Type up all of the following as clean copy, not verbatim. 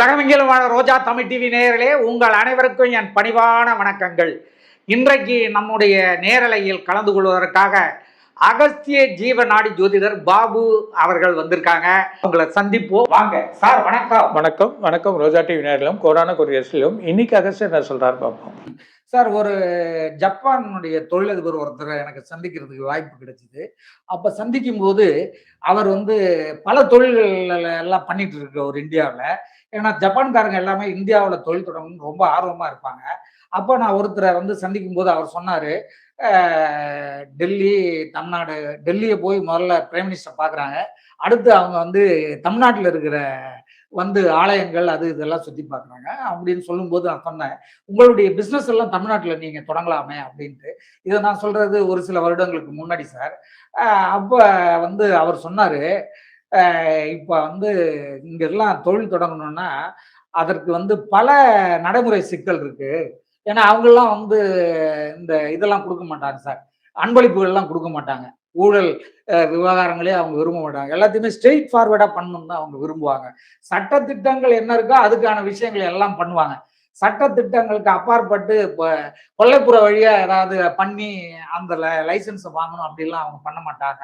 உலகமெங்கிலும் வாழ ரோஜா தமிழ் டிவி நேயர்களே, உங்கள் அனைவருக்கும் என் பணிவான வணக்கங்கள். இன்றைக்கு நம்முடைய நேரலையில் கலந்து கொள்வதற்காக அகஸ்திய ஜீவநாடி ஜோதிடர் பாபு அவர்கள் வந்திருக்காங்க. உங்களை சந்திப்போம். வாங்க சார். வணக்கம். வணக்கம். வணக்கம் ரோஜா டிவி நேயர்களும் கொரோனா கொரியர்ஸ்லையும். இன்னைக்கு அகஸ்தியர் என்ன சொல்றாரு பார்ப்போம். சார், ஒரு ஜப்பானுடைய தொழிலதிபர் ஒருத்தர் எனக்கு சந்திக்கிறதுக்கு வாய்ப்பு கிடைச்சிது. அப்ப சந்திக்கும் போது அவர் பல தொழில்கள் எல்லாம் பண்ணிட்டு இருக்கு ஒரு இந்தியாவில். ஏன்னா ஜப்பான்காரங்க எல்லாமே இந்தியாவில் தொழில் தொடங்கணும்னு ரொம்ப ஆர்வமா இருப்பாங்க. அப்போ நான் ஒருத்தரை சந்திக்கும் போது அவர் சொன்னாரு, டெல்லி, தமிழ்நாடு, டெல்லியை போய் முதல்ல பிரைம் மினிஸ்டர் பார்க்குறாங்க. அடுத்து அவங்க தமிழ்நாட்டில் இருக்கிற ஆலயங்கள் அது இதெல்லாம் சுற்றி பார்க்குறாங்க அப்படின்னு சொல்லும்போது நான் சொன்னேன், உங்களுடைய பிஸ்னஸ் எல்லாம் தமிழ்நாட்டில் நீங்கள் தொடங்கலாமே அப்படின்ட்டு. இதை நான் சொல்றது ஒரு சில வருடங்களுக்கு முன்னாடி சார். அப்போ அவர் சொன்னார், இப்போ இங்கெல்லாம் தொழில் தொடங்கணும்னா அதற்கு பல நடைமுறை சிக்கல் இருக்கு. ஏன்னா அவங்கெல்லாம் இந்த இதெல்லாம் கொடுக்க மாட்டாங்க சார், அன்பளிப்புகள்லாம் கொடுக்க மாட்டாங்க. ஊழல் விவகாரங்களே அவங்க விரும்ப மாட்டாங்க. எல்லாத்தையுமே ஸ்ட்ரெயிட் ஃபார்வர்டா பண்ணணும் தான் அவங்க விரும்புவாங்க. சட்ட திட்டங்கள் என்ன இருக்கோ அதுக்கான விஷயங்களை எல்லாம் பண்ணுவாங்க. சட்ட திட்டங்களுக்கு அப்பாற்பட்டு இப்போ கொல்லைப்புற வழியா ஏதாவது பண்ணி அந்த லைசன்ஸை வாங்கணும் அப்படிலாம் அவங்க பண்ண மாட்டாங்க.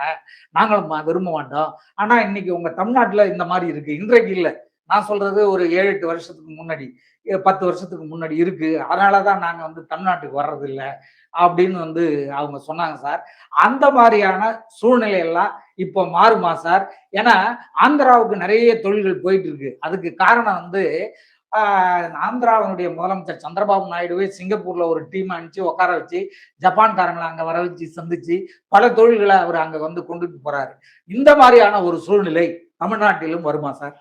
நாங்களும் விரும்ப மாட்டோம். ஆனா இன்னைக்கு உங்க தமிழ்நாட்டுல இந்த மாதிரி இருக்கு. இன்றைக்கு இல்லை, நான் சொல்றது ஒரு 7-8 வருஷத்துக்கு முன்னாடி, 10 வருஷத்துக்கு முன்னாடி இருக்கு. அதனாலதான் நாங்க தமிழ்நாட்டுக்கு வர்றது இல்லை அப்படின்னு அவங்க சொன்னாங்க சார். அந்த மாதிரியான சூழ்நிலை எல்லாம் இப்போ மாறுமா சார்? ஏன்னா ஆந்திராவுக்கு நிறைய தொழில்கள் போயிட்டு இருக்கு. அதுக்கு காரணம் ஆந்திராவினுடைய முதலமைச்சர் சந்திரபாபு நாயுடுவே சிங்கப்பூர்ல ஒரு டீம் அனுப்பிச்சு உட்கார வச்சு ஜப்பான்காரங்களை அங்க வர வச்சு சந்திச்சு பல தொழில்களை அவர் அங்க கொண்டுட்டு போறாரு. இந்த மாதிரியான ஒரு சூழ்நிலை தமிழ்நாட்டிலும் வருமா சார்?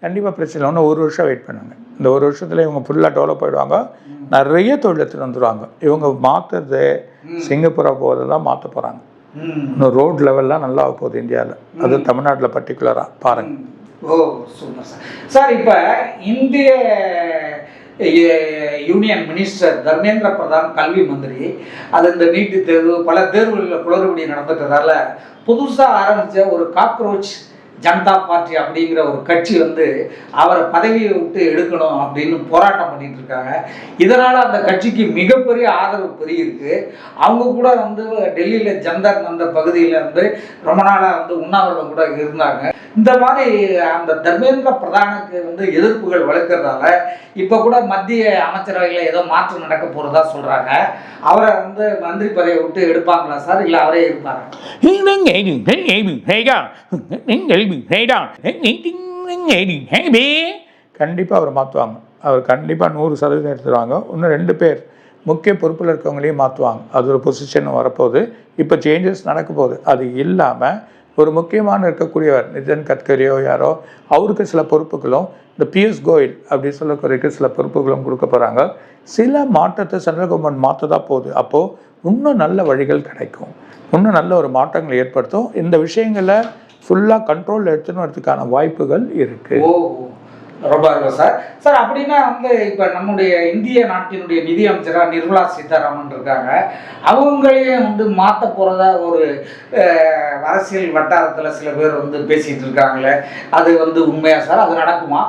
கண்டிப்பாக பிரச்சனை. ஒன்று ஒரு வருஷம் வெயிட் பண்ணுங்க. இந்த ஒரு வருஷத்துல இவங்க ஃபுல்லாக டெவலப் ஆகிடுவாங்க. நிறைய தொழில் எடுத்துட்டு வந்துடுவாங்க. இவங்க மாற்றுறது சிங்கப்பூரா போகிறது தான் மாற்ற போகிறாங்க. இன்னும் ரோட் லெவல்லாம் நல்லா போகுது இந்தியாவில். அது தமிழ்நாட்டில் பர்டிகுலராக பாருங்க. ஓ சூப்பர் சார். சார், இப்போ இந்திய யூனியன் மினிஸ்டர் தர்மேந்திர பிரதான் கல்வி மந்திரி அது இந்த நீட்டு தேர்வு பல தேர்வுகளில் குளறுபடி நடந்துட்டதால புதுசாக ஆரம்பித்த ஒரு காக்ரோச் ஜனதா பார்ட்டி அப்படிங்கிற ஒரு கட்சி அவரை பதவியை விட்டு எடுக்கணும் அப்படின்னு போராட்டம் பண்ணிட்டு இருக்காங்க. இதனால அந்த கட்சிக்கு மிகப்பெரிய ஆதரவு பெருகிருக்கு. அவங்க கூட டெல்லியில ஜந்தர் அந்த பகுதியில ரொம்ப நாளா உண்ணாவிரதம் கூட இருந்தாங்க. இந்த மாதிரி அந்த தர்மேந்திர பிரதானுக்கு எதிர்ப்புகள் வளர்க்கறதால இப்ப கூட மத்திய அமைச்சரவையில ஏதோ மாற்றம் நடக்க போறதா சொல்றாங்க. அவரை மந்திரி பதவியை விட்டு எடுப்பாங்களா சார், இல்ல அவரே இருப்பாங்க? கண்டிப்பாக அவர் மாற்றுவாங்க. அவர் கண்டிப்பாக 100% எடுத்துருவாங்க. இன்னும் 2 பேர் முக்கிய பொறுப்பில் இருக்கவங்களையும் மாற்றுவாங்க. அது ஒரு பொசிஷன் வரப்போகுது. இப்போ சேஞ்சஸ் நடக்க போகுது. அது இல்லாமல் ஒரு முக்கியமான இருக்கக்கூடியவர் நிதின் கட்கரியோ யாரோ அவருக்கு சில பொறுப்புகளும், இந்த பியூஷ் கோயல் அப்படி சொல்லக்கூடிய சில பொறுப்புகளும் கொடுக்க போகிறாங்க. சில மாற்றத்தை சென்ட்ரல் கவர்மெண்ட் மாற்ற தான் போகுது. அப்போது இன்னும் நல்ல வழிகள் கிடைக்கும், இன்னும் நல்ல ஒரு மாற்றங்களை ஏற்படுத்தும். இந்த விஷயங்களை ஃபுல்லாக கண்ட்ரோல் எடுத்துன்னு வரதுக்கான வாய்ப்புகள் இருக்குது. ஓ ரொம்ப இருக்கும் சார். சார், அப்படின்னா இப்போ நம்முடைய இந்திய நாட்டினுடைய நிதி அமைச்சராக நிர்மலா சீதாராமன் இருக்காங்க. அவங்களையும் மாற்ற போகிறதா ஒரு அரசியல் வட்டாரத்தில் சில பேர் பேசிட்டு இருக்காங்களே, அது உண்மையா சார்? அது நடக்குமா?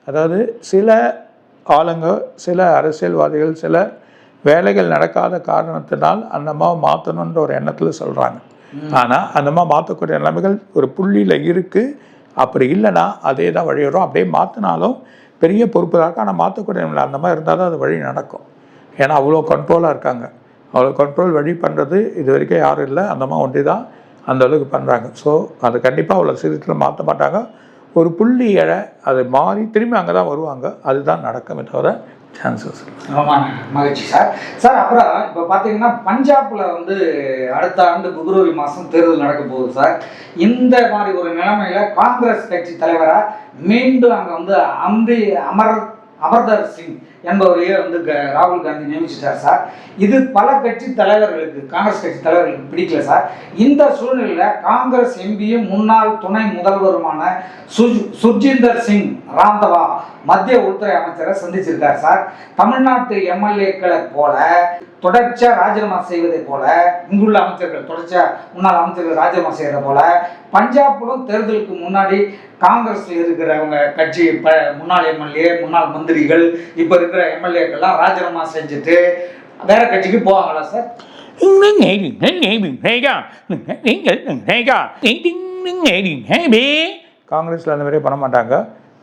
அதாவது சில ஆளுங்க, சில அரசியல்வாதிகள், சில வேலைகள் நடக்காத காரணத்தினால் அந்த அம்மாவை மாற்றணுன்ற ஒரு எண்ணத்தில் சொல்கிறாங்க. ஆனால் அந்த அம்மா மாற்றக்கூடிய நிலைமைகள் ஒரு புள்ளியில் இருக்குது. அப்படி இல்லைன்னா அதே தான் வழி வரும். அப்படியே மாற்றினாலும் பெரிய பொறுப்பு தான். ஆனால் மாற்றக்கூடிய நிலைமை அந்த மாதிரி இருந்தால் தான் அது வழி நடக்கும். ஏன்னா அவ்வளோ கண்ட்ரோலாக இருக்காங்க. அவ்வளோ கண்ட்ரோல் வழி பண்ணுறது இது வரைக்கும் யாரும் இல்லை. அந்த அம்மா ஒன்றி தான் அந்த அளவுக்கு பண்ணுறாங்க. ஸோ அது கண்டிப்பாக அவ்வளோ சீரியத்தில் மாற்ற மாட்டாங்க. ஒரு புள்ளி இழை அது மாறி திரும்பி அங்கே தான் வருவாங்க. அதுதான் நடக்குமே தவிர சான்சஸ். ஆமாம், மகிழ்ச்சி சார். சார், அப்புறம் இப்போ பார்த்தீங்கன்னா பஞ்சாப்ல அடுத்த ஆண்டு பிப்ரவரி மாதம் தேர்தல் நடக்க போகுது சார். இந்த மாதிரி ஒரு நிலைமையில காங்கிரஸ் கட்சி தலைவராக மீண்டும் அங்கே அமர்தர் சிங் என்பவரையே வந்து ராகுல் காந்தி நியமிச்சிட்டார் சார். இது பல கட்சி தலைவர்களுக்கு, காங்கிரஸ் கட்சி தலைவர்களுக்கு பிடிக்கல சார். இந்த சூழ்நிலையில் காங்கிரஸ் எம்பியும் முன்னாள் துணை முதல்வருமான சுர்ஜிந்தர் சிங் ராந்தவா மத்திய உள்துறை அமைச்சரை சந்திச்சிருக்கார் சார். தமிழ்நாட்டு எம்எல்ஏக்களை போல தொடர்ச்சியா ராஜினாமா செய்வதை போல, இங்குள்ள அமைச்சர்கள் தொடர்ச்சியா முன்னாள் அமைச்சர்கள் ராஜினாமா செய்வதை போல, பஞ்சாபிலும் தேர்தலுக்கு முன்னாடி காங்கிரஸ்ல இருக்கிறவங்க கட்சி முன்னாள் எம்எல்ஏ, முன்னாள் மந்திரிகள், இப்ப இருக்கிற எம்எல்ஏக்கெல்லாம் ராஜினாமா செஞ்சுட்டு வேற கட்சிக்கு போவாங்களா சார்? காங்கிரஸ்ல அந்த மாதிரியே பண்ண மாட்டாங்க.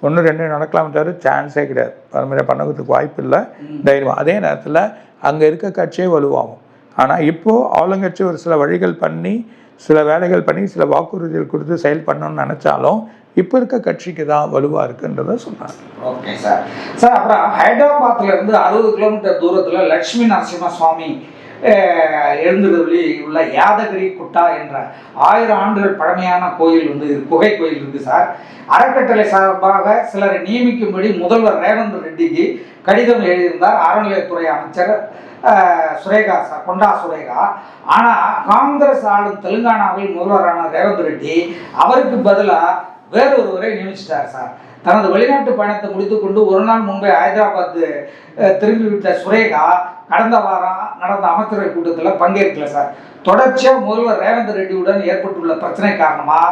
1-2 நடக்கலாம் தவிர சான்ஸே கிடையாது. அது மாதிரி பண்ணதுக்கு வாய்ப்பு இல்லை. தைரியம். அதே நேரத்தில் அங்கே இருக்க கட்சியே வலுவாகும். ஆனால் இப்போது ஆளுங்கட்சி ஒரு சில வழிகள் பண்ணி, சில வேலைகள் பண்ணி, சில வாக்குறுதிகள் கொடுத்து செயல் பண்ணணும்னு நினச்சாலும் இப்போ இருக்க கட்சிக்கு தான் வலுவாக இருக்குன்றதை சொன்னாங்க. Okay sir. சார், அப்புறம் ஹைதராபாத்ல இருந்து 60 கிலோமீட்டர் தூரத்தில் லட்சுமி நரசிம்ம சுவாமி எழுந்துள்ளி உள்ள யாதகிரி குட்டா என்ற 1000 ஆண்டுகள் பழமையான கோயில் வந்து குகை கோயில் இருக்கு சார். அறக்கட்டளை சார்பாக சிலரை நியமிக்கும்படி முதல்வர் ரேவந்த் ரெட்டிக்கு கடிதம் எழுதியிருந்தார் அறநிலையத்துறை அமைச்சர் சுரேகா சார், கொண்டா சுரேகா. ஆனால் காங்கிரஸ் ஆளும் தெலுங்கானாவில் முதல்வரான ரேவந்த் ரெட்டி அவருக்கு பதிலாக வேறொருவரை நியமிச்சிட்டார் சார். தனது வெளிநாட்டு பயணத்தை முடித்துக்கொண்டு ஒரு நாள் முன்பே ஹைதராபாத் திரும்பிவிட்ட சுரேகா கடந்த வாரம் நடந்த அமைச்சரவை கூட்டத்தில் பங்கேற்கல சார். தொடர்ச்சியாக முதல்வர் ரேவந்த் ரெட்டியுடன் ஏற்பட்டுள்ள பிரச்சனை காரணமாக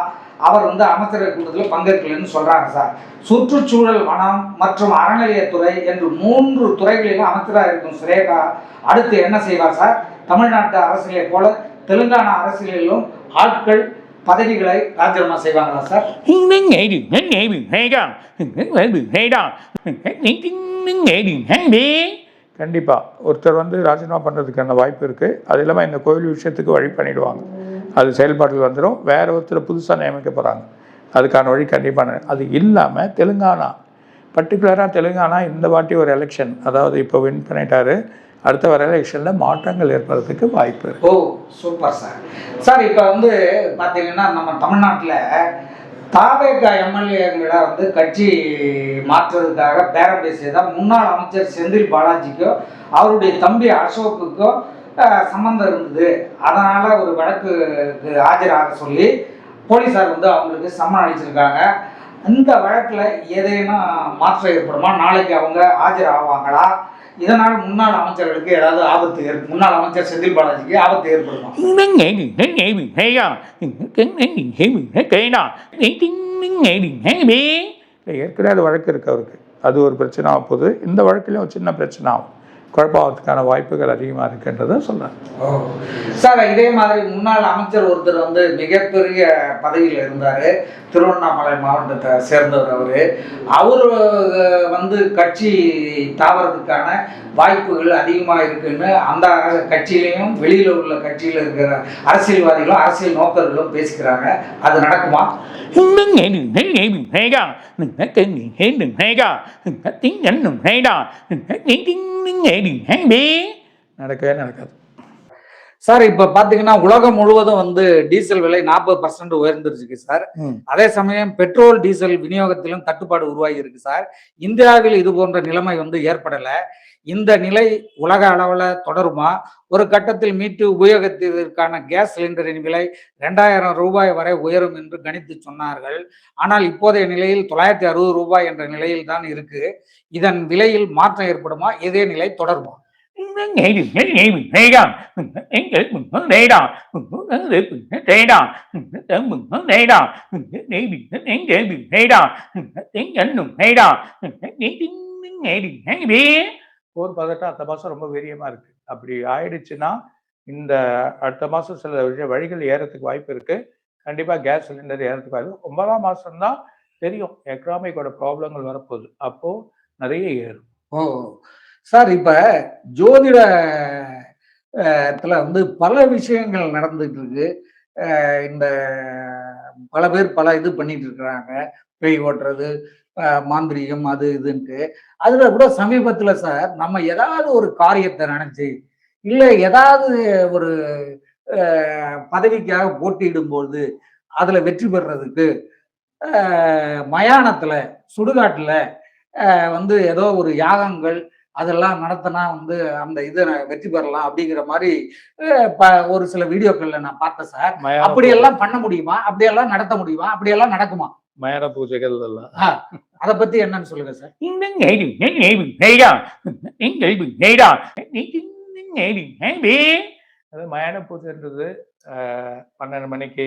அவர் வந்து அமைச்சரவை கூட்டத்தில் பங்கேற்கலன்னு சொல்கிறாங்க சார். சுற்றுச்சூழல், வனம் மற்றும் அறநிலையத்துறை என்று 3 துறைகளிலும் அமைச்சராக இருக்கும் சுரேகா அடுத்து என்ன செய்வார் சார்? தமிழ்நாட்டு அரசியலை போல தெலுங்கானா அரசியலிலும் ஆட்கள் பதவிகளை ராஜினாமா செய்வாங்களா சார்? கண்டிப்பாக ஒருத்தர் வந்து ராஜினாமா பண்ணுறதுக்கான வாய்ப்பு இருக்குது. அது இல்லாமல் இந்த கோவில் விஷயத்துக்கு வழி பண்ணிவிடுவாங்க. அது செயல்பாட்டில் வந்துடும். வேற ஒருத்தர் புதுசாக நியமிக்க போகிறாங்க. அதுக்கான வழி கண்டிப்பாக. அது இல்லாமல் தெலுங்கானா, பர்டிகுலராக தெலுங்கானா இந்த வாட்டி ஒரு எலெக்ஷன், அதாவது இப்போ வின் பண்ணிட்டாரு, அடுத்த வர எலெக்ஷனில் மாற்றங்கள் ஏற்படுறதுக்கு வாய்ப்பு இருக்கு. ஓ, சூப்பர் சார். சார், இப்போ வந்து பார்த்தீங்கன்னா நம்ம தமிழ்நாட்டில் தாவேகா எம்எல்ஏங்களை வந்து கட்சி மாற்றுறதுக்காக பேரம் பேசியதாக முன்னாள் அமைச்சர் செந்தில் பாலாஜிக்கோ அவருடைய தம்பி அசோக்குக்கோ சம்மந்தம் இருந்தது. அதனால் ஒரு வழக்குக்கு ஆஜராக சொல்லி போலீஸார் வந்து அவங்களுக்கு சம்மன் அளிச்சிருக்காங்க. இந்த வழக்கில் ஏதேனும் மாற்றம் ஏற்படுமா? நாளைக்கு அவங்க ஆஜராவாங்களா? இதனால் முன்னாள் அமைச்சர்களுக்கு ஏதாவது ஆபத்து முன்னாள் அமைச்சர் செந்தில் பாலாஜிக்கு ஆபத்து ஏற்படுமா? ஏற்கனவே அது வழக்கு இருக்கு அவருக்கு. அது ஒரு பிரச்சனை ஆக போகுது. இந்த வழக்கிலையும் ஒரு சின்ன பிரச்சனை ஆகும். குழப்பாவதுக்கான வாய்ப்புகள் அதிகமாக இருக்குன்றதை சொல்கிறார். சார், இதே மாதிரி முன்னாள் அமைச்சர் ஒருத்தர் வந்து மிகப்பெரிய பதவியில் இருந்தார். திருவண்ணாமலை மாவட்டத்தை சேர்ந்தவர். அவர் வந்து கட்சி தாவறதுக்கான வாய்ப்புகள் அதிகமாக இருக்குன்னு அந்த கட்சியிலையும் வெளியில் உள்ள கட்சியில் இருக்கிற அரசியல்வாதிகளும் அரசியல் நோக்கர்களும் பேசிக்கிறாங்க. அது நடக்குமா? நடக்கவே நடக்காது சார். இப்ப பாத்தீங்கன்னா உலகம் முழுவதும் வந்து டீசல் விலை 40% உயர்ந்துருச்சு சார். அதே சமயம் பெட்ரோல் டீசல் விநியோகத்திலும் தட்டுப்பாடு உருவாகி இருக்கு சார். இந்தியாவில் இது போன்ற நிலைமை வந்து ஏற்படல. இந்த நிலை உலக அளவுல தொடருமா? ஒரு கட்டத்தில் மீட்டு உபயோகத்திற்கான கேஸ் சிலிண்டரின் விலை 2000 ரூபாய் வரை உயரும் என்று கணித்து சொன்னார்கள். ஆனால் இப்போதைய நிலையில் 960 ரூபாய் என்ற நிலையில் தான் இருக்கு. இதன் விலையில் மாற்றம் ஏற்படுமா? இதே நிலை தொடருமா? போர் பதட்டம் அடுத்த மாதம் ரொம்ப வீரியமாக இருக்குது. அப்படி ஆயிடுச்சுன்னா இந்த அடுத்த மாதம் சில வழிகள் ஏறத்துக்கு வாய்ப்பு இருக்குது. கண்டிப்பாக கேஸ் சிலிண்டர் ஏறத்துக்கு வாய்ப்பு. 9ஆம் மாதம் தான் தெரியும் எக்கனாமிக்கோட ப்ராப்ளங்கள் வரப்போகுது. அப்போது நிறைய ஏறும். ஓ சார், இப்போ ஜோதிடத்தில் வந்து பல விஷயங்கள் நடந்துட்டு இருக்கு. இந்த பல பேர் பல இது பண்ணிட்டு இருக்கிறாங்க. பேய் ஓட்டுறது, மாந்திரிகம், அது இதுன்ட்டு. அதுல கூட சமீபத்துல சார் நம்ம ஏதாவது ஒரு காரியத்தை நினைச்சு இல்லை ஏதாவது ஒரு பதவிக்காக போட்டியிடும்போது அதுல வெற்றி பெறதுக்கு மயானத்துல சுடுகாட்டுல வந்து ஏதோ ஒரு யாகங்கள் அதெல்லாம் நடத்தினா வந்து அந்த இதை வெற்றி பெறலாம் அப்படிங்கிற மாதிரி ஒரு சில வீடியோக்கள்ல நான் பார்த்தேன் சார். மயான பூஜை அப்படியெல்லாம் பண்ண முடியுமா? அப்படியெல்லாம் நடத்த முடியுமா? அப்படியெல்லாம் நடக்குமா? மயான பூஜைகள் எல்லாம் அத பத்தி என்னன்னு சொல்லுங்க சார். அது மயான பூஜைன்றது 12 மணிக்கு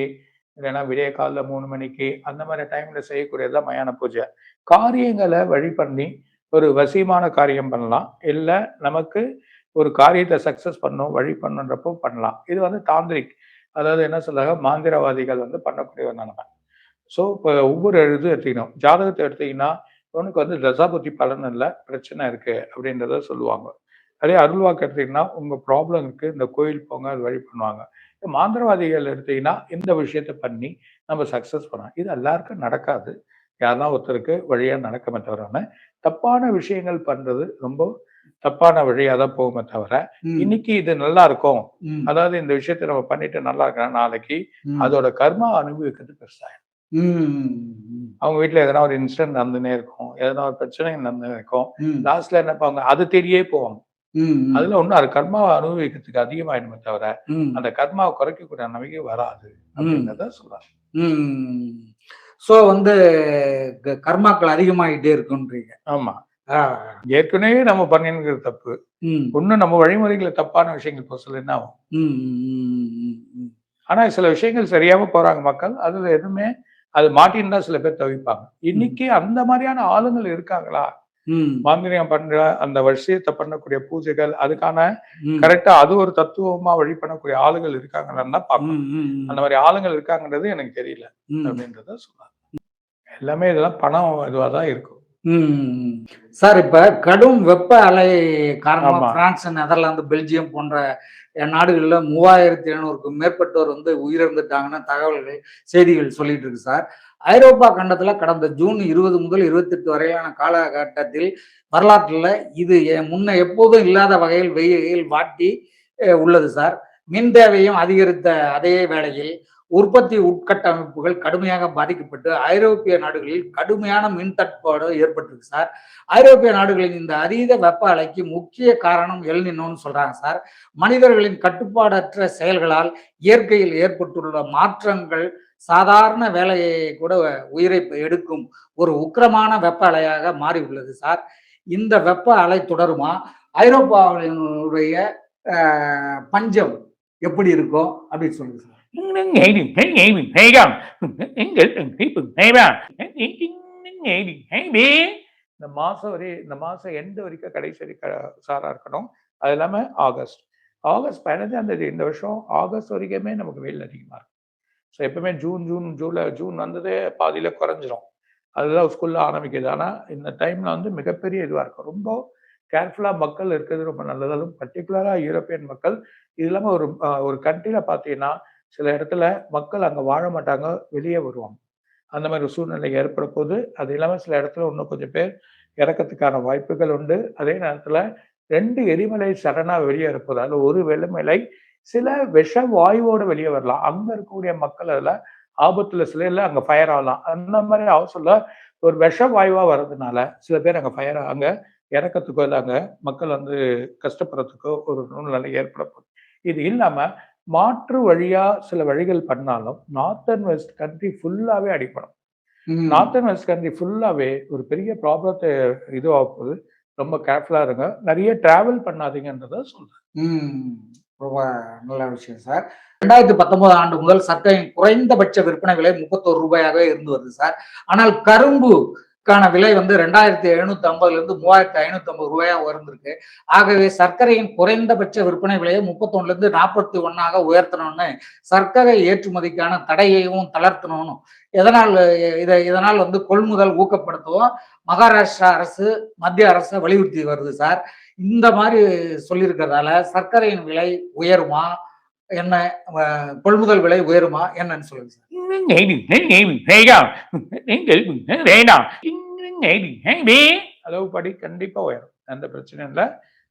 இல்லைன்னா விடிய காலைல 3 மணிக்கு அந்த மாதிரி டைம்ல செய்யக்கூடியதுதான் மயான பூஜை. காரியங்களை வழி பண்ணி ஒரு வசியமான காரியம் பண்ணலாம், இல்ல நமக்கு ஒரு காரியத்தை சக்சஸ் பண்ணும் வழி பண்ணுன்றப்போ பண்ணலாம். இது வந்து தாந்திரிக், அதாவது என்ன சொல்றாங்க, மாந்திரவாதிகள் வந்து பண்ணக்கூடிய ஒரு நிலைமை. ஸோ இப்போ ஒவ்வொரு இது எடுத்துக்கணும். ஜாதகத்தை எடுத்தீங்கன்னா உனக்கு வந்து தசாபுத்தி பலன் இல்லை, பிரச்சனை இருக்கு அப்படின்றத சொல்லுவாங்க. அதே அருள்வாக்கு எடுத்தீங்கன்னா உங்க ப்ராப்ளம் இருக்கு, இந்த கோயில் போங்க, அது வழி பண்ணுவாங்க. மாந்திரவாதிகள் எடுத்தீங்கன்னா இந்த விஷயத்த பண்ணி நம்ம சக்சஸ் பண்ணலாம். இது எல்லாருக்கும் நடக்காது. யாருன்னா ஒருத்தருக்கு வழியா நடக்குமே தவிர, தப்பான விஷயங்கள் பண்றது ரொம்ப தப்பான வழியா தான் போகுமே தவிர, இன்னைக்கு இது நல்லா இருக்கும், அதாவது இந்த விஷயத்த நம்ம பண்ணிட்டு நல்லா இருக்கணும், நாளைக்கு அதோட கர்மா அனுபவிக்கிறது பெருசாயிடும். அவங்க வீட்டுல எதனா ஒரு இன்சிடென்ட் நடந்துனே இருக்கும், எதனா ஒரு பிரச்சனை நடந்துனே இருக்கும். லாஸ்ட்ல என்ன பண்ணுவாங்க, அது தேடியே போவாங்க. அதுல ஒண்ணு அது கர்மாவை அனுபவிக்கிறதுக்கு அதிகமாயிடுமே தவிர அந்த கர்மாவை குறைக்கக்கூடிய நம்பிக்கை வராது அப்படின்றத சொல்றாங்க. சோ வந்து கர்மாக்கள் அதிகமாயிட்டே இருக்குன்றீங்க. ஆமா, ஏற்கனவே நம்ம பண்ணிருக்கிறது தப்பு, ஒண்ணு நம்ம வழிமுறைகளை தப்பான விஷயங்கள் போக சொல்ல என்ன ஆகும். ஆனா சில விஷயங்கள் சரியாம போறாங்க மக்கள், அதுல எதுவுமே அது மாட்டின்னு தான் சில பேர் தவிப்பாங்க. இன்னைக்கு அந்த மாதிரியான ஆளுங்கள் இருக்காங்களா? மாந்திரியம் பண்ற அந்த விஷயத்தை பண்ணக்கூடிய பூஜைகள், அதுக்கான கரெக்டா அது ஒரு தத்துவமா வழி பண்ணக்கூடிய ஆளுகள் இருக்காங்கன்னு தான் பார்க்கணும். அந்த மாதிரி ஆளுங்கள் இருக்காங்கன்றது எனக்கு தெரியல அப்படின்றத சொல்றாங்க. எல்லாமே இதெல்லாம் பணம் இதுவா தான் இருக்கும். சார், இப்ப கடும் வெப்ப அலை காரணமா பிரான்ஸ், நெதர்லாந்து, பெல்ஜியம் போன்ற நாடுகள்ல 3700க்கும் மேற்பட்டோர் வந்து உயிரிழந்துட்டாங்கன்னு தகவல்கள், செய்திகள் சொல்லிட்டு இருக்கு சார். ஐரோப்பா கண்டத்துல கடந்த ஜூன் 20 முதல் 28 வரையிலான காலகட்டத்தில் வரலாற்றுல இது முன்ன எப்போதும் இல்லாத வகையில் வெயில் வாட்டி உள்ளது சார். மின் தேவையும் அதிகரித்த அதே வேளையில் உற்பத்தி உட்கட்டமைப்புகள் கடுமையாக பாதிக்கப்பட்டு ஐரோப்பிய நாடுகளில் கடுமையான மின் தட்டுப்பாடு ஏற்பட்டிருக்கு சார். ஐரோப்பிய நாடுகளின் இந்த அதீத வெப்ப அலைக்கு முக்கிய காரணம் எல் நினோன்னு சொல்றாங்க சார். மனிதர்களின் கட்டுப்பாடற்ற செயல்களால் இயற்கையில் ஏற்பட்டுள்ள மாற்றங்கள் சாதாரண வேலையை கூட உயிரை எடுக்கும் ஒரு உக்கிரமான வெப்ப அலையாக மாறி உள்ளது சார். இந்த வெப்ப அலை தொடருமா? ஐரோப்பாவினுடைய பஞ்சம் எப்படி இருக்கும் அப்படின்னு சொல்லுங்க சார். இந்த மாசம் எண்டு வரைக்கும் கடைசி சாரா இருக்கணும். அது இல்லாம ஆகஸ்ட் 15ஆம் தேதி இந்த வருஷம் ஆகஸ்ட் வரைக்குமே நமக்கு வெயில் அதிகமா இருக்கும். ஸோ எப்பவுமே ஜூன் வந்ததே பாதியில குறைஞ்சிரும். அதுதான் ஸ்கூல்ல ஆரம்பிக்குது. ஆனா இந்த டைம்ல வந்து மிகப்பெரிய இதுவா இருக்கும். ரொம்ப கேர்ஃபுல்லா மக்கள் இருக்கிறது ரொம்ப நல்லது. அதுவும் பர்டிகுலரா யூரோப்பியன் மக்கள். இது இல்லாம ஒரு கண்ட்ரில பார்த்தீங்கன்னா சில இடத்துல மக்கள் அங்க வாழ மாட்டாங்க, வெளியே வருவாங்க. அந்த மாதிரி ஒரு சூழ்நிலை ஏற்பட போது. அது இல்லாம சில இடத்துல இன்னும் கொஞ்சம் பேர் இறக்கத்துக்கான வாய்ப்புகள் உண்டு. அதே நேரத்துல 2 எரிமலை சடனா வெளியே இருப்பது, அதுல ஒரு எரிமலை சில விஷ வாயுவோட வெளியே வரலாம். அங்க இருக்கக்கூடிய மக்கள் அதுல ஆபத்துல சில இல்ல அங்க ஃபயர் ஆகலாம். அந்த மாதிரி சொல்ல ஒரு விஷ வாயுவா வர்றதுனால சில பேர் அங்க இறக்கத்துக்கோ இல்லை அங்க மக்கள் வந்து கஷ்டப்படுறதுக்கோ ஒரு சூழ்நிலை ஏற்பட போகுது. இது இல்லாம மாற்று வழியா சில வழிகள் பண்ணாலும் நார்த்தன் வெஸ்ட் கண்ட்ரி ஃபுல்லாவே அடிப்படும். நார்த்தன் வெஸ்ட் கண்ட்ரி ஃபுல்லாவே ஒரு பெரிய ப்ராப்ளத்தை இதுவாக போகுது. ரொம்ப கேர்ஃபுல்லா இருங்க, நிறைய டிராவல் பண்ணாதீங்கன்றத சொல்றேன். ரொம்ப நல்ல விஷயம் சார். 2019 ஆண்டு முதல் சர்க்கரையின் குறைந்தபட்ச விற்பனை விலை 31 ரூபாயாகவே இருந்து வருது சார். ஆனால் கரும்புக்கான விலை வந்து 2750 இருந்து 3550 ரூபாயா உயர்ந்திருக்கு. ஆகவே சர்க்கரையின் குறைந்தபட்ச விற்பனை விலையை 31 இருந்து 41ஆக உயர்த்தணும்னு சர்க்கரை ஏற்றுமதிக்கான தடையையும் தளர்த்தணும்னு இதனால் வந்து கொள்முதல் ஊக்கப்படுத்தவும் மகாராஷ்டிரா அரசு, மத்திய அரசு வலியுறுத்தி வருது சார். இந்த மாதிரி சொல்லியிருக்கிறதால சர்க்கரையின் விலை உயருமா என்ன, கொள்முதல் விலை உயருமா என்னன்னு சொல்லுங்க சார். அளவுப்படி கண்டிப்பா உயரும், எந்த பிரச்சனையும் இல்லை.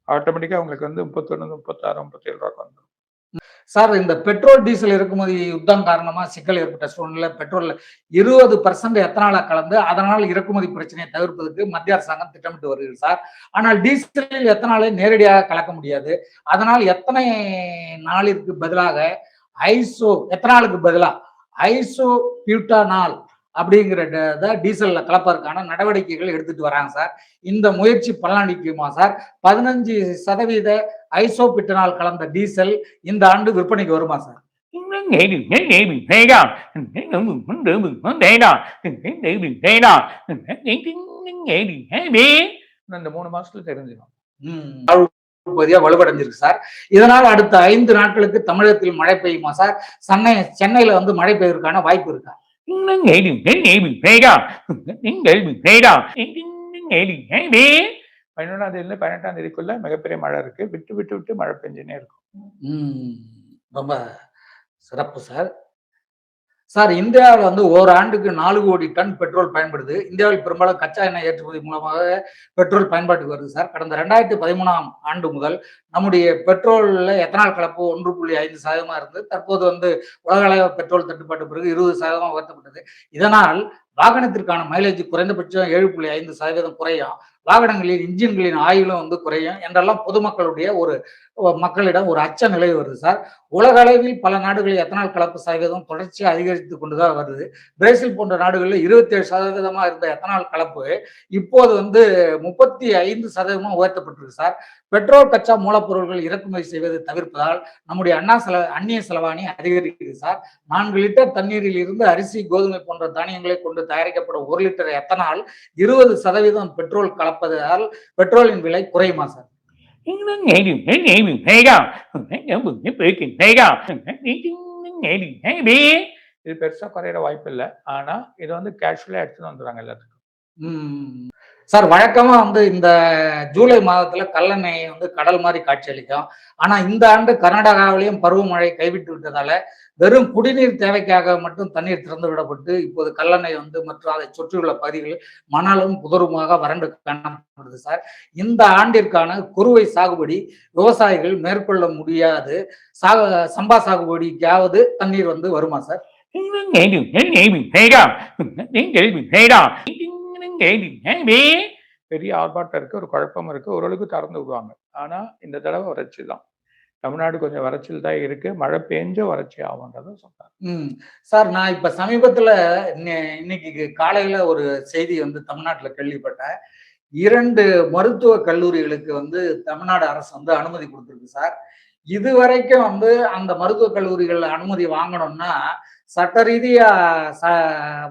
ஆட்டோமேட்டிக்கா உங்களுக்கு வந்து 31, 36, 37 ரூபாய்க்கு வந்துடும். சார் இந்த பெட்ரோல், டீசல் இறக்குமதி யுத்தம் காரணமா சிக்கல் ஏற்பட்ட சூழ்நிலை பெட்ரோல்ல 20% எத்தனால கலந்து அதனால் இறக்குமதி பிரச்சனையை தவிர்ப்பதற்கு மத்திய அரசாங்கம் திட்டமிட்டு வருகிறது சார். ஆனால் டீசலில் எத்தனாலை நேரடியாக கலக்க முடியாது. அதனால் எத்தனை நாளிற்கு பதிலாக எத்தனாலுக்கு பதிலா ஐசோ பியூட்டானால் அப்படிங்கிற டீசல்ல கலப்பதற்கான நடவடிக்கைகள் எடுத்துட்டு வராங்க சார். இந்த முயற்சி பலனளிக்குமா சார்? 15% ஐசோபிட்டனால் கலந்த டீசல் இந்த ஆண்டு விற்பனைக்கு வருமா சார்? இந்த 3 மாசத்துல தெரிஞ்சிடும். பகுதியா வலுவடைஞ்சிருக்கு சார். இதனால் அடுத்த 5 நாட்களுக்கு தமிழகத்தில் மழை பெய்யுமா சார்? சென்னையில வந்து மழை பெய்வதற்கான வாய்ப்பு இருக்கா? 11ஆம் தேதியில 18ஆம் தேதிக்குள்ள மிகப்பெரிய மழை இருக்கு. விட்டு விட்டு விட்டு மழை பெஞ்சுனே இருக்கும். ரொம்ப சிறப்பு சார். சார் இந்தியாவில் வந்து ஓராண்டுக்கு 4 கோடி டன் பெட்ரோல் பயன்படுது. இந்தியாவில் பெரும்பாலும் கச்சா எண்ணெய் ஏற்றுமதி மூலமாக பெட்ரோல் பயன்பாட்டுக்கு வருது சார். கடந்த 2013ஆம் ஆண்டு முதல் நம்முடைய பெட்ரோல்ல எத்தனால் கலப்பு 1.5% இருந்தது. தற்போது வந்து உலகளவு பெட்ரோல் தட்டுப்பாட்டு பிறகு 20% உயர்த்தப்பட்டது. இதனால் வாகனத்திற்கான மைலேஜ் குறைந்தபட்சம் 7.5% குறையும். வாகனங்களின் இன்ஜின்களின் ஆயுளும் வந்து குறையும் என்றெல்லாம் பொதுமக்களுடைய மக்களிடம் ஒரு அச்ச நிலை வருது சார். உலக அளவில் பல நாடுகளில் எத்தனால் கலப்பு சதவீதம் தொடர்ச்சியாக அதிகரித்து கொண்டுதான் வருது. பிரேசில் போன்ற நாடுகளில் 27% இருந்த எத்தனால் கலப்பு இப்போது வந்து 35% உயர்த்தப்பட்டிருக்கு சார். பெட்ரோல் கச்சா மூலப்பொருட்கள் இறக்குமதி செய்வதை தவிர்ப்பதால் நம்முடைய அந்நிய செலவாணி அதிகரிக்குது சார். 4 லிட்டர் தண்ணீரில் இருந்து அரிசி, கோதுமை போன்ற தானியங்களை கொண்டு தயாரிக்கப்படும் 1 லிட்டர் எத்தனால் 20% பெட்ரோல் கலப்பதால் பெட்ரோலின் விலை குறையுமா சார்? இது பெருசா குறையிற வாய்ப்பு இல்லை. ஆனா இது வந்து கேஷுவலா எடுத்துட்டு வந்துடுறாங்க எல்லாத்துக்கும். சார் வழக்கமா வந்து இந்த ஜூலை மாதத்துல கல்லெண்ணெய் வந்து கடல் மாதிரி காட்சியளிக்கும். ஆனா இந்த ஆண்டு கர்நாடகாவிலையும் பருவமழை கைவிட்டு விட்டதால வெறும் குடிநீர் தேவைக்காக மட்டும் தண்ணீர் திறந்து விடப்பட்டு இப்போது கல்லெண்ணெய் வந்து மற்றும் அதை சுற்றியுள்ள பகுதிகள் மணலும் புதருமாக வறண்டு காணப்படுது சார். இந்த ஆண்டிற்கான குறுவை சாகுபடி விவசாயிகள் மேற்கொள்ள முடியாது. சம்பா சாகுபடிக்காவது தண்ணீர் வந்து வருமா சார்? பெரிய ஆர்ப்பாட்டம் இருக்கு, ஒரு குழப்பம் இருக்கு. ஓரளவுக்கு திறந்து விடுவாங்க. ஆனா இந்த தடவை வறட்சி தான். தமிழ்நாடு கொஞ்சம் வறட்சியில் தான் இருக்கு. மழை பெஞ்ச வறட்சி ஆகும்ன்றத சொல்றாங்க. சார் நான் இப்ப சமீபத்துல இன்னைக்கு காலையில ஒரு செய்தி வந்து தமிழ்நாட்டுல கேள்விப்பட்டேன். 2 மருத்துவ கல்லூரிகளுக்கு வந்து தமிழ்நாடு அரசு வந்து அனுமதி கொடுத்திருக்கு சார். இதுவரைக்கும் வந்து அந்த மருத்துவக் கல்லூரிகள் அனுமதி வாங்கணும்னா சட்ட ரீதியா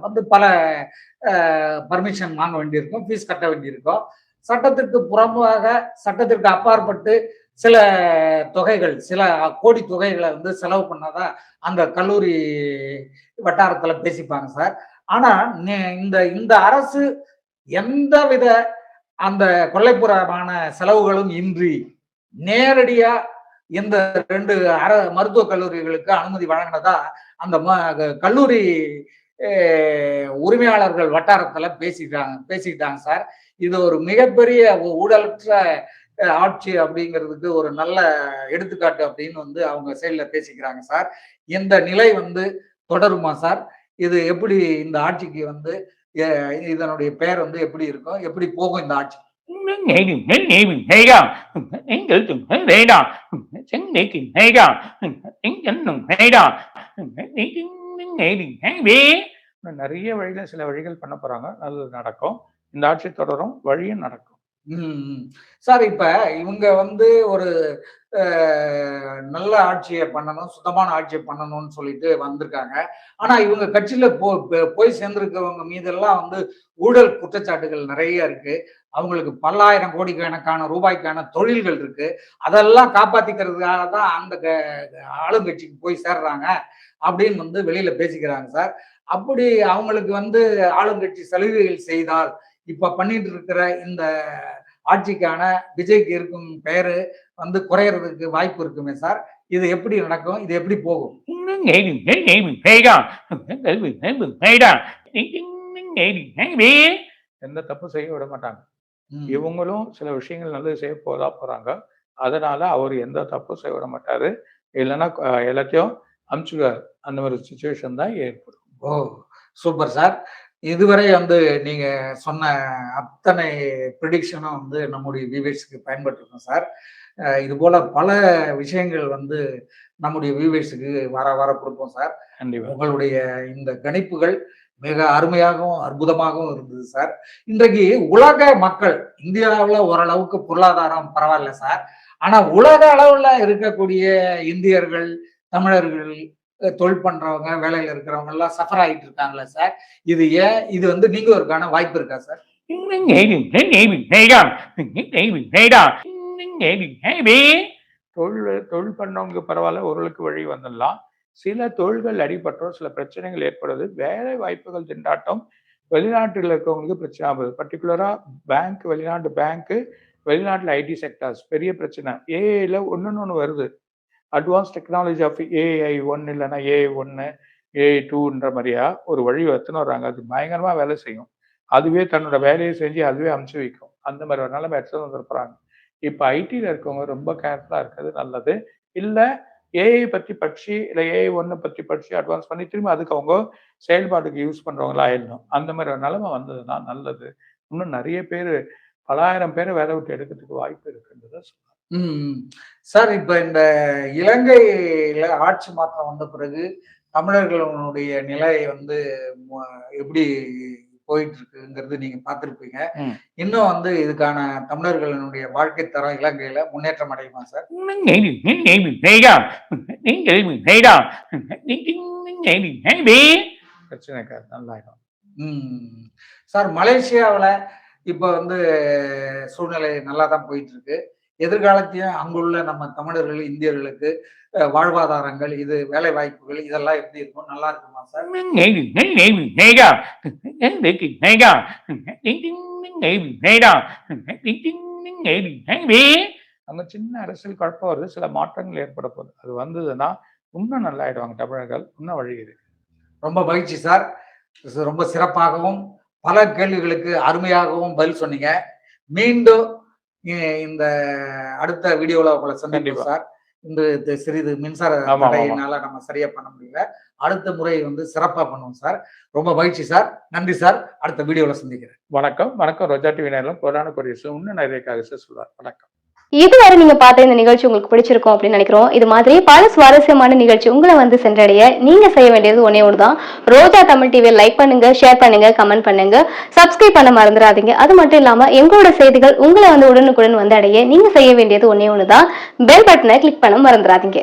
வந்து பல பர்மிஷன் வாங்க வேண்டியிருக்கும், ஃபீஸ் கட்ட வேண்டியிருக்கும். சட்டத்திற்கு புறம்பாக சட்டத்திற்கு அப்பாற்பட்டு சில தொகைகள், சில கோடி தொகைகளை வந்து செலவு பண்ணாதான் அந்த கல்லூரி வட்டாரத்துல பேசிப்பாங்க சார். ஆனா இந்த அரசு எந்தவித அந்த கொள்ளைப்புறமான செலவுகளும் இன்றி நேரடியா இந்த 2 மருத்துவக் கல்லூரிகளுக்கு அனுமதி வழங்கினதா அந்த கல்லூரி உரிமையாளர்கள் வட்டாரத்துல பேசிக்கிட்டாங்க சார். இது ஒரு மிகப்பெரிய ஊழலற்ற ஆட்சி அப்படிங்கிறதுக்கு ஒரு நல்ல எடுத்துக்காட்டு அப்படின்னு வந்து அவங்க சைட்ல பேசிக்கிறாங்க சார். இந்த நிலை வந்து தொடருமா சார்? இது எப்படி இந்த ஆட்சிக்கு வந்து இதனுடைய பெயர் வந்து எப்படி இருக்கும், எப்படி போகும் இந்த ஆட்சி? நிறைய வழிகள், சில வழிகள் பண்ண போறாங்க. நல்லது நடக்கும். இந்த ஆட்சி தொடரும், வழியும் நடக்கும். சார் இப்ப இவங்க வந்து ஒரு நல்ல ஆட்சியை பண்ணணும், சுத்தமான ஆட்சியை பண்ணணும்னு சொல்லிட்டு வந்திருக்காங்க. ஆனா இவங்க கட்சியில போய் சேர்ந்திருக்கிறவங்க மீதெல்லாம் வந்து ஊழல் குற்றச்சாட்டுகள் நிறைய இருக்கு. அவங்களுக்கு பல்லாயிரம் கோடி கணக்கான ரூபாய்க்கான தொழில்கள் இருக்கு. அதெல்லாம் காப்பாத்திக்கிறதுக்காக தான் அந்த ஆளுங்கட்சிக்கு போய் சேர்றாங்க அப்படின்னு வந்து வெளியில பேசிக்கிறாங்க சார். அப்படி அவங்களுக்கு வந்து ஆளுங்கட்சி சலுகைகள் செய்தால் இப்ப பண்ணிட்டு இருக்கிற இந்த ஆட்சிக்கான விஜய்க்கு இருக்கும் பெயரு வந்து குறையறதுக்கு வாய்ப்பு இருக்குமே சார். இது எப்படி நடக்கும், இது எப்படி போகும்? எந்த தப்பு செய்ய விட மாட்டாங்க. இவங்களும் சில விஷயங்கள் நல்லது செய்ய போறாங்க. அதனால அவர் எந்த தப்பும் செய்ய விட மாட்டாரு. இல்லைன்னா எல்லாத்தையும் அமுச்சுடுவார். அந்த மாதிரி சுச்சுவேஷன் தான் ஏற்படும். ஓ! Super sir. இதுவரை வந்து நீங்க சொன்ன அத்தனை ப்ரிடிக்ஷனும் வந்து நம்முடைய வியூவர்ஸ்க்கு பயன்பட்டுருக்கும் சார். இது போல பல விஷயங்கள் வந்து நம்முடைய வியூவர்ஸ்க்கு வர வர குடுப்போம் சார். கண்டிப்பா. உங்களுடைய இந்த கணிப்புகள் மிக அருமையாகவும், அற்புதமாகவும் இருந்தது சார். இன்றைக்கு உலக மக்கள் இந்தியாவுல ஓரளவுக்கு பொருளாதாரம் பரவாயில்ல சார். ஆனா உலக அளவுல இருக்கக்கூடிய இந்தியர்கள், தமிழர்கள், தொழில் பண்றவங்க, வேலையில இருக்கிறவங்க எல்லாம் சஃபர் ஆயிட்டு இருக்காங்கல்ல சார். இது ஏன்? இது வந்து நீங்குவதற்கான வாய்ப்பு இருக்கா சார்? தொழில் பண்ணவங்க பரவாயில்ல, ஓரளவுக்கு வழி வந்துடலாம். சில தொழில்கள் அடிபட்டோம், சில பிரச்சனைகள் ஏற்படுது. வேலை வாய்ப்புகள் திண்டாட்டம் வெளிநாட்டில் இருக்கவங்களுக்கு பிரச்சனை ஆகுது. பர்டிகுலரா பேங்க், வெளிநாட்டு பேங்க், வெளிநாட்டுல ஐடி செக்டார்ஸ் பெரிய பிரச்சனை. ஏஐல ஒண்ணு வருது. அட்வான்ஸ் டெக்னாலஜி ஆஃப் ஏஐ 1 இல்லைன்னா ஏஐ 1, ஏஐ 2ன்ற மாதிரியா ஒரு வழி எடுத்துன்னு வர்றாங்க. அது பயங்கரமா வேலை செய்யும். அதுவே தன்னோட வேலையை செஞ்சு அதுவே அமுச்சு வைக்கும். அந்த மாதிரி ஒரு நிலைமை எடுத்துட்டு வந்துருப்பாங்க. இப்ப ஐடில இருக்கவங்க ரொம்ப கேர்ஃபுல்லா இருக்கிறது நல்லது. இல்ல ஏஐ பத்தி படிச்சு, இல்ல ஏஐ 1 பத்தி படிச்சு அட்வான்ஸ் பண்ணி திரும்ப அதுக்கு அவங்க செயல்பாட்டுக்கு யூஸ் பண்றவங்களா ஆயிடணும். அந்த மாதிரி ஒரு நிலைமை வந்ததுன்னா நல்லது. இன்னும் நிறைய பேரு, பலாயிரம் பேரை வேலை விட்டு எடுக்கிறதுக்கு வாய்ப்பு இருக்குன்றத சொல்லலாம். ம். சார், இப்ப இந்த இலங்கையில ஆட்சி மாற்றம் வந்த பிறகு தமிழர்களுடைய நிலை வந்து எப்படி போயிட்டு இருக்குங்கிறது நீங்க பார்த்திருப்பீங்க. இன்னும் வந்து இதுக்கான தமிழர்களுடைய வாழ்க்கை தரம் இலங்கையில முன்னேற்றம் அடையுமா சார்? பிரச்சனை நல்லாயிடும். சார், மலேசியாவுல இப்ப வந்து சூழ்நிலை நல்லா தான் போயிட்டு இருக்கு. எதிர்காலத்தையும் அங்குள்ள நம்ம தமிழர்கள், இந்தியர்களுக்கு வாழ்வாதாரங்கள், இது வேலை வாய்ப்புகள் இதெல்லாம் எப்படி இருக்கும்? நல்லா இருக்குமா சார்? அங்க சின்ன அரசியல் குழப்பம் வருது, சில மாற்றங்கள் ஏற்பட போகுது. அது வந்ததுன்னா இன்னும் நல்லா ஆயிடுவாங்க தமிழர்கள். இன்னும் வழி இருக்கு. ரொம்ப மகிழ்ச்சி சார். ரொம்ப சிறப்பாகவும் பல கேள்விகளுக்கு அருமையாகவும் பதில் சொன்னீங்க. மீண்டும் இந்த அடுத்த வீடியோல உங்களை சந்திப்போம் சார். இன்று சிறிது மின்சார தடையினால நம்ம சரியா பண்ண முடியல. அடுத்த முறை வந்து சிறப்பா பண்ணுவோம் சார். ரொம்ப மகிழ்ச்சி சார். நன்றி சார். அடுத்த வீடியோல சந்திக்கிறேன். வணக்கம். வணக்கம். ரோஜா டிவி நேயர்களும் கோடான கோடி இன்னும் நிறைய காரியத்தை சொல்வார். வணக்கம். இதுவரை நீங்க பார்த்த இந்த நிகழ்ச்சி உங்களுக்கு பிடிச்சிருக்கும் அப்படின்னு நினைக்கிறோம். இது மாதிரி பல சுவாரஸ்யமான நிகழ்ச்சி உங்களை வந்து சென்றடைய நீங்க செய்ய வேண்டியது ஒன்னே ஒண்ணுதான். ரோஜா தமிழ் டிவியை லைக் பண்ணுங்க, ஷேர் பண்ணுங்க, கமெண்ட் பண்ணுங்க, சப்ஸ்கிரைப் பண்ண மறந்துடாதீங்க. அது மட்டும் இல்லாம எங்களோட செய்திகள் உங்களை வந்து உடனுக்குடன் வந்து அடைய நீங்க செய்ய வேண்டியது ஒன்னே ஒண்ணுதான். பெல் பட்டனை கிளிக் பண்ண மறந்துடாதீங்க.